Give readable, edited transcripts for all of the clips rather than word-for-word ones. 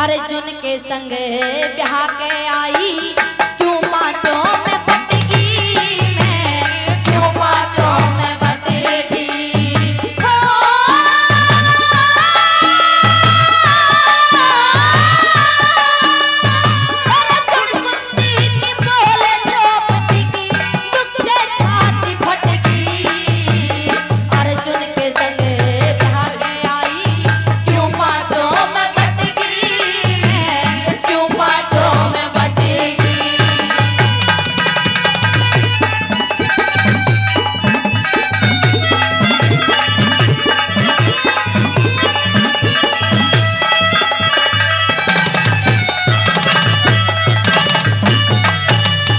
अर्जुन के संग ब्याह के आई, क्यों पांचों में बटेगी मैं, क्यों पांचों में बटेगी। अर्जुन कुंती की बोले द्रौपदी की, दुख से छाती फटेगी। अर्जुन के संग ब्याह के आई, क्यों पांचों में बटेगी मैं, क्यों पांचों में बटेगी।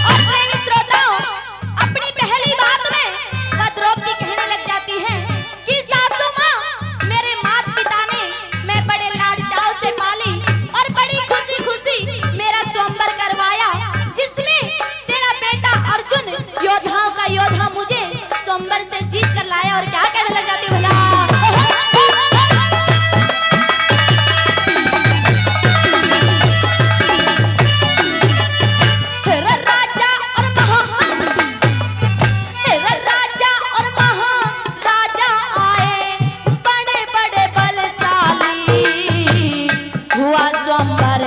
और प्रेमी श्रोताओं, अपनी पहली बात में वह द्रौपदी कहने लग जाती है कि सासू माँ, मेरे माता पिता ने मैं बड़े लाड चाव से पाली और बड़ी खुशी खुशी मेरा स्वयंवर करवाया, जिसमें तेरा बेटा अर्जुन योद्धाओं का योद्धा मुझे स्वयंवर से जीत कर लाया। और क्या कहने लग जाती है भला, तेरा राजा और महाराजा आए, बड़े बड़े बलशाली, हुआ स्वयंवर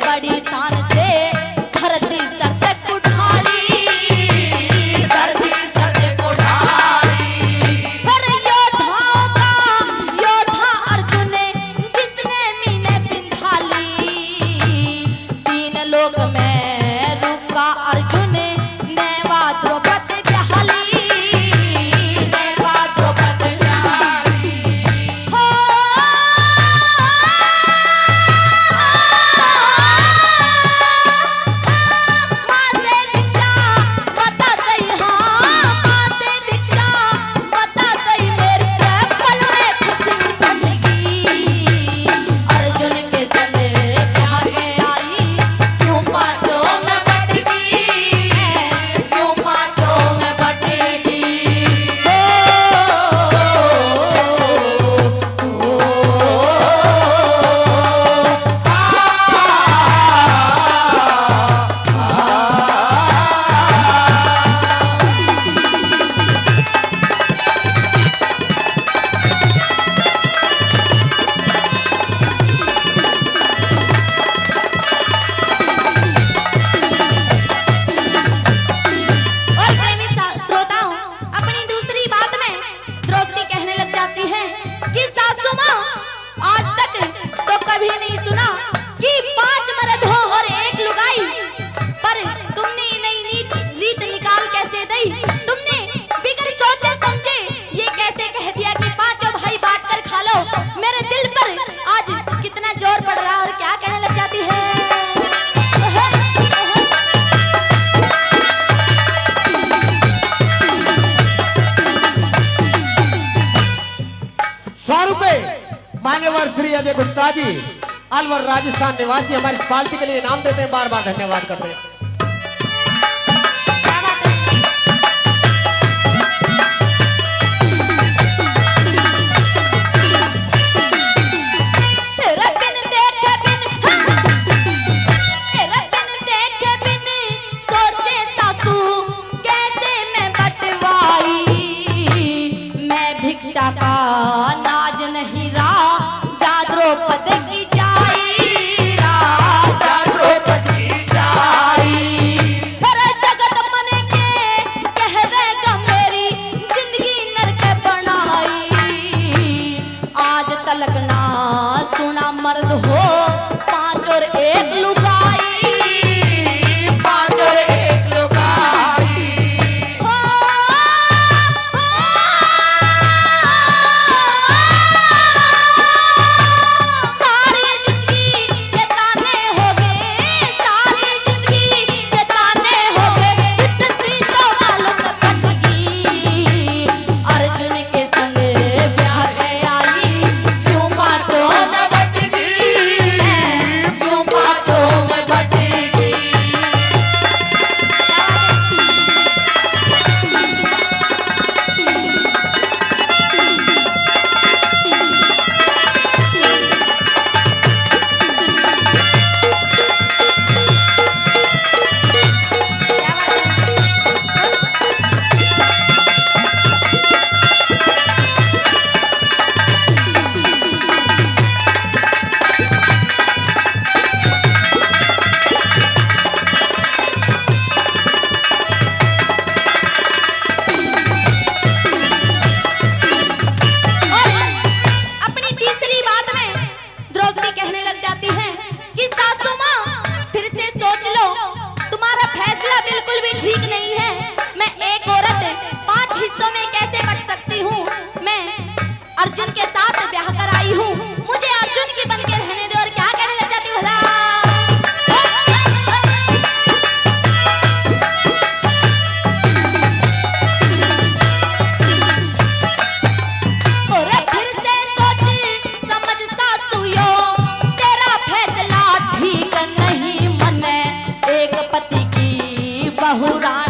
बड़ी शान से, धरती सर तक उठाली, धरती सर तक उठाली। फिर योद्धाओं का योद्धा अर्जुन, जिसने मीने बिंधाली, तीन लोक में रुका अर्जुन, नेवा द्रौपदी ब्याहली, नेवा द्रौपदी ब्याहली। हो माँ से भिक्षा बता गई, हाँ माँ से भिक्षा बता गई, मेरे पल में खुशी फटेगी। अर्जुन के संग ब्याह के आई, क्यों पांचों में बटेगी, क्यों पांचों में बटेगी। और प्रेमी श्रोताओं, अपनी दूसरी बात में द्रौपदी कहने लग जाती है कि सासू माँ, आज तक तो कभी नहीं सुना कि 5 मर्द हो और 1 लुगाई, पर तुमने ये नई रीत निकाल कैसे दी। तुमने बिगर सोचे समझे ये कैसे कह दिया कि 5 भाई बांट कर खा लो। मेरे दिल पर आज कितना जोर पड़ रहा है। और क्या कहने लग जाती है, 100 रुपए मान्यवर श्री अजय गुप्ता जी, अलवर राजस्थान निवासी, हमारी इस पार्टी के लिए इनाम देते हैं, बार बार धन्यवाद करते हैं। क्या बात है। तेरा बिन देखे बिन, तेरा बिन देखे बिन सोचे सासू, कैसे मैं बटवाई, मैं भिक्षा का नाज नहीं रहा, जा द्रौपदी की जाई, राजा द्रौपदी की जाई। फिर जगत मन के कहवेगा मेरी जिंदगी नरक बनाई, आज तलक ना सुना मर्द हो 5 और 1 लुगाई, 5 और 1 लुगाई। हो सारी जिंदगी ये ताने हो गए, सारी जिंदगी ये ताने हो गए, इतनी तो मालूम पड़ेगी। अर्जुन के संग ब्याह के आई, क्यों पांचों में बटेगी, क्यों पांचों बहुरा